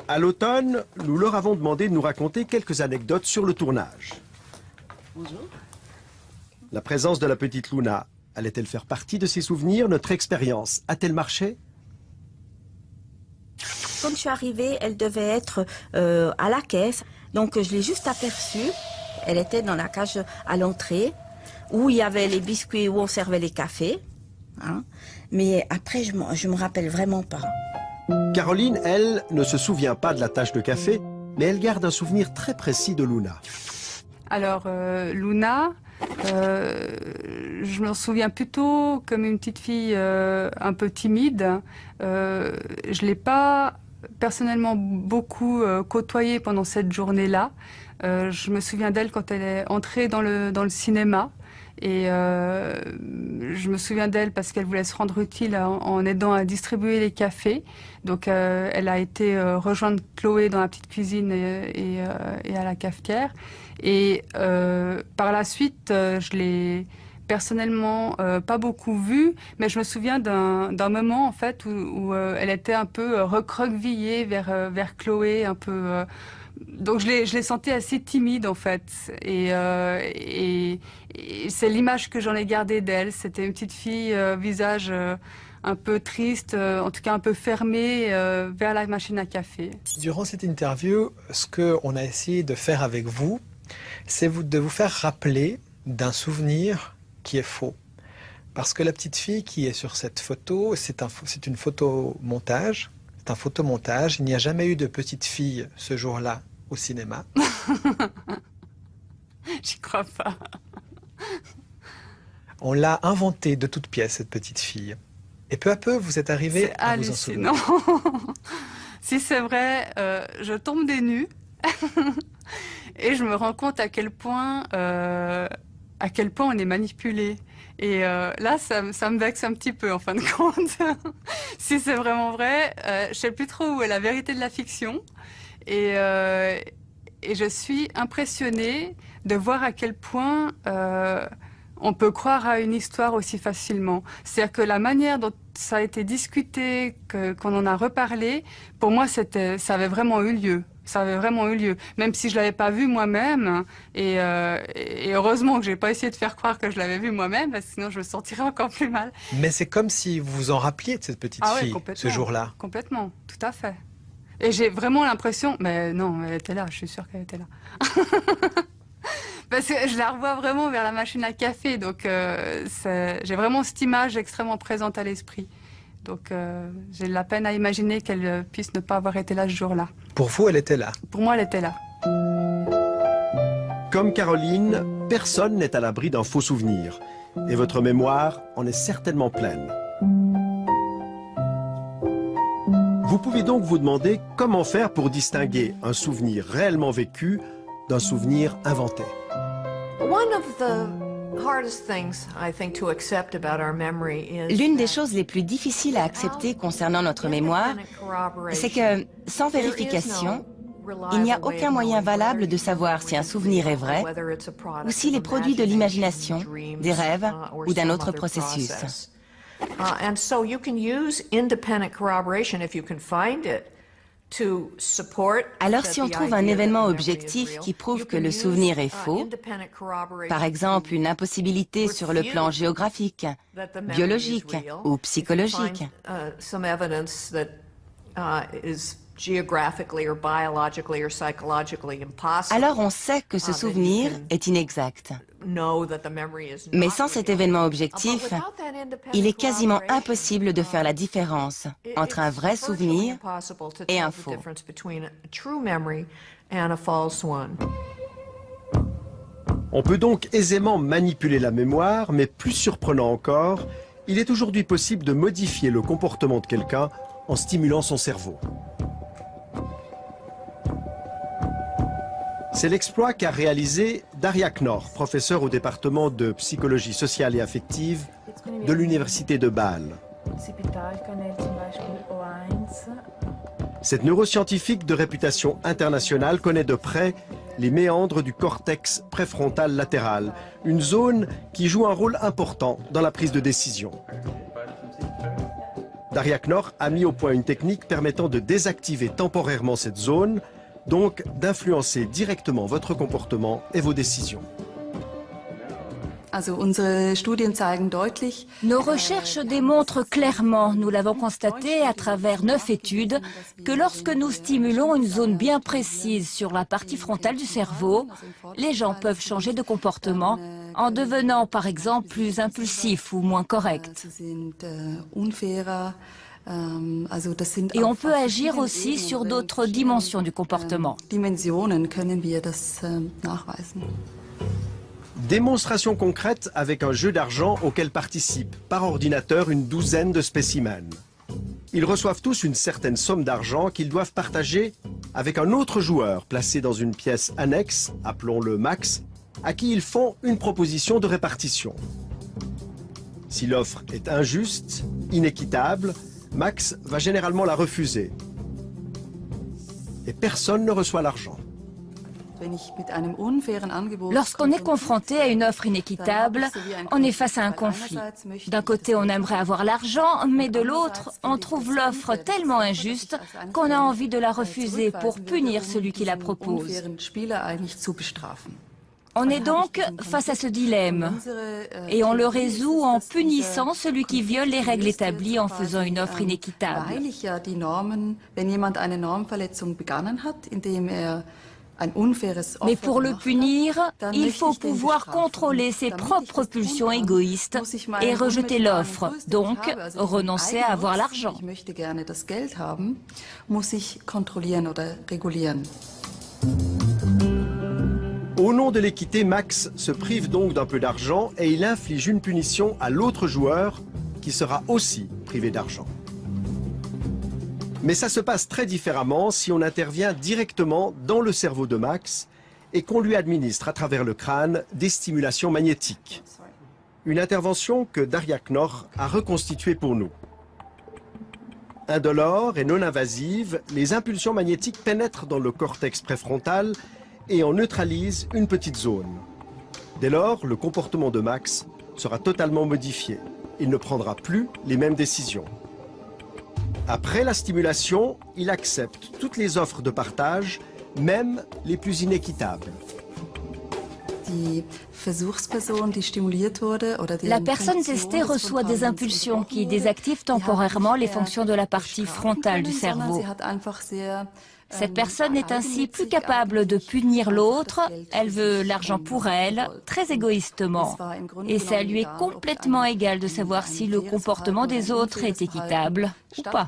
À l'automne, nous leur avons demandé de nous raconter quelques anecdotes sur le tournage. Bonjour. La présence de la petite Luna, allait-elle faire partie de ses souvenirs? Notre expérience a-t-elle marché? Quand je suis arrivée, elle devait être à la caisse. Donc je l'ai juste aperçue. Elle était dans la cage à l'entrée, où il y avait les biscuits, où on servait les cafés. Hein. Mais après, je me rappelle vraiment pas. Caroline, elle, ne se souvient pas de la tache de café, mais elle garde un souvenir très précis de Luna. Alors, Luna, je m'en souviens plutôt comme une petite fille un peu timide. Je l'ai pas personnellement beaucoup côtoyée pendant cette journée-là. Je me souviens d'elle quand elle est entrée dans le cinéma. Et je me souviens d'elle parce qu'elle voulait se rendre utile en aidant à distribuer les cafés. Donc elle a été rejoindre Chloé dans la petite cuisine et à la cafetière. Et par la suite, je l'ai personnellement pas beaucoup vue, mais je me souviens d'un moment en fait où elle était un peu recroquevillée vers Chloé, un peu... Donc je l'ai sentie assez timide en fait, et c'est l'image que j'en ai gardée d'elle. C'était une petite fille, visage un peu triste, en tout cas un peu fermé vers la machine à café. Durant cette interview, ce qu'on a essayé de faire avec vous, c'est de vous faire rappeler d'un souvenir qui est faux. Parce que la petite fille qui est sur cette photo, c'est une photomontage. C'est un photomontage. Il n'y a jamais eu de petite fille ce jour-là au cinéma. J'y crois pas. On l'a inventée de toutes pièces, cette petite fille. Et peu à peu, vous êtes arrivé à vous en souvenir. Si c'est vrai, je tombe des nues et je me rends compte à quel point on est manipulé. Et là, ça me vexe un petit peu, en fin de compte. Si c'est vraiment vrai, je sais plus trop où est la vérité de la fiction. Et je suis impressionnée de voir à quel point on peut croire à une histoire aussi facilement. C'est-à-dire que la manière dont ça a été discuté, qu'on en a reparlé, pour moi, ça avait vraiment eu lieu. Ça avait vraiment eu lieu, même si je l'avais pas vu moi-même. Et heureusement que j'ai pas essayé de faire croire que je l'avais vu moi-même, parce que sinon je me sentirais encore plus mal. Mais c'est comme si vous vous en rappeliez de cette petite fille ce jour-là. Complètement, tout à fait. Et j'ai vraiment l'impression, mais non, elle était là, je suis sûre qu'elle était là. Parce que je la revois vraiment vers la machine à café, donc j'ai vraiment cette image extrêmement présente à l'esprit. Donc j'ai de la peine à imaginer qu'elle puisse ne pas avoir été là ce jour-là. Pour vous, elle était là? Pour moi, elle était là. Comme Caroline, personne n'est à l'abri d'un faux souvenir. Et votre mémoire en est certainement pleine. Vous pouvez donc vous demander comment faire pour distinguer un souvenir réellement vécu d'un souvenir inventé. L'une des choses les plus difficiles à accepter concernant notre mémoire, c'est que, sans vérification, il n'y a aucun moyen valable de savoir si un souvenir est vrai ou s'il est produit de l'imagination, des rêves ou d'un autre processus. Alors si on trouve un événement objectif qui prouve que le souvenir est faux, par exemple une impossibilité sur le plan géographique, biologique ou psychologique, alors on sait que ce souvenir est inexact. Mais sans cet événement objectif, il est quasiment impossible de faire la différence entre un vrai souvenir et un faux. On peut donc aisément manipuler la mémoire, mais plus surprenant encore, il est aujourd'hui possible de modifier le comportement de quelqu'un en stimulant son cerveau. C'est l'exploit qu'a réalisé Daria Knorr, professeure au département de psychologie sociale et affective de l'université de Bâle. Cette neuroscientifique de réputation internationale connaît de près les méandres du cortex préfrontal latéral, une zone qui joue un rôle important dans la prise de décision. Daria Knorr a mis au point une technique permettant de désactiver temporairement cette zone, donc d'influencer directement votre comportement et vos décisions. Nos recherches démontrent clairement, nous l'avons constaté à travers 9 études, que lorsque nous stimulons une zone bien précise sur la partie frontale du cerveau, les gens peuvent changer de comportement en devenant par exemple plus impulsifs ou moins corrects. Et on peut agir aussi sur d'autres dimensions du comportement. Démonstration concrète avec un jeu d'argent auquel participent par ordinateur une douzaine de spécimens. Ils reçoivent tous une certaine somme d'argent qu'ils doivent partager avec un autre joueur placé dans une pièce annexe, appelons-le Max, à qui ils font une proposition de répartition. Si l'offre est injuste, inéquitable, Max va généralement la refuser. Et personne ne reçoit l'argent. Lorsqu'on est confronté à une offre inéquitable, on est face à un conflit. D'un côté, on aimerait avoir l'argent, mais de l'autre, on trouve l'offre tellement injuste qu'on a envie de la refuser pour punir celui qui la propose. On est donc face à ce dilemme et on le résout en punissant celui qui viole les règles établies en faisant une offre inéquitable. Mais pour le punir, il faut pouvoir contrôler ses propres pulsions égoïstes et rejeter l'offre, donc renoncer à avoir l'argent. Au nom de l'équité, Max se prive donc d'un peu d'argent et il inflige une punition à l'autre joueur qui sera aussi privé d'argent. Mais ça se passe très différemment si on intervient directement dans le cerveau de Max et qu'on lui administre à travers le crâne des stimulations magnétiques. Une intervention que Daria Knorr a reconstituée pour nous. Indolore et non invasive, les impulsions magnétiques pénètrent dans le cortex préfrontal et en neutralisent une petite zone. Dès lors, le comportement de Max sera totalement modifié. Il ne prendra plus les mêmes décisions. Après la stimulation, il accepte toutes les offres de partage, même les plus inéquitables. La personne testée reçoit des impulsions qui désactivent temporairement les fonctions de la partie frontale du cerveau. Cette personne est ainsi plus capable de punir l'autre, elle veut l'argent pour elle, très égoïstement. Et ça lui est complètement égal de savoir si le comportement des autres est équitable ou pas.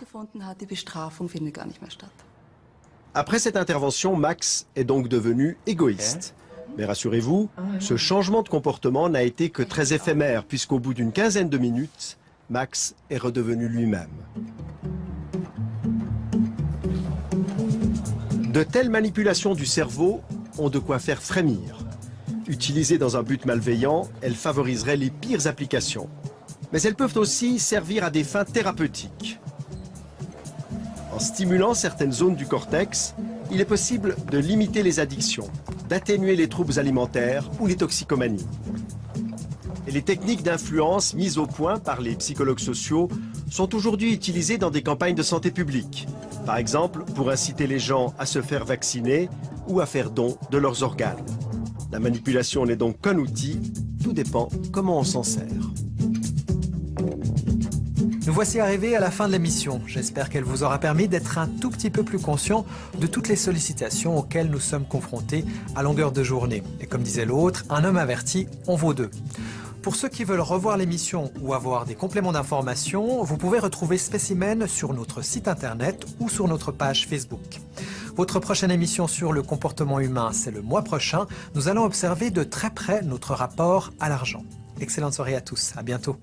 Après cette intervention, Max est donc devenu égoïste. Mais rassurez-vous, ce changement de comportement n'a été que très éphémère, puisqu'au bout d'une quinzaine de minutes, Max est redevenu lui-même. De telles manipulations du cerveau ont de quoi faire frémir. Utilisées dans un but malveillant, elles favoriseraient les pires applications. Mais elles peuvent aussi servir à des fins thérapeutiques. En stimulant certaines zones du cortex, il est possible de limiter les addictions, d'atténuer les troubles alimentaires ou les toxicomanies. Et les techniques d'influence mises au point par les psychologues sociaux sont aujourd'hui utilisées dans des campagnes de santé publique. Par exemple, pour inciter les gens à se faire vacciner ou à faire don de leurs organes. La manipulation n'est donc qu'un outil, tout dépend comment on s'en sert. Nous voici arrivés à la fin de l'émission. J'espère qu'elle vous aura permis d'être un tout petit peu plus conscient de toutes les sollicitations auxquelles nous sommes confrontés à longueur de journée. Et comme disait l'autre, un homme averti en vaut deux. Pour ceux qui veulent revoir l'émission ou avoir des compléments d'information, vous pouvez retrouver Spécimen sur notre site internet ou sur notre page Facebook. Votre prochaine émission sur le comportement humain, c'est le mois prochain. Nous allons observer de très près notre rapport à l'argent. Excellente soirée à tous, à bientôt.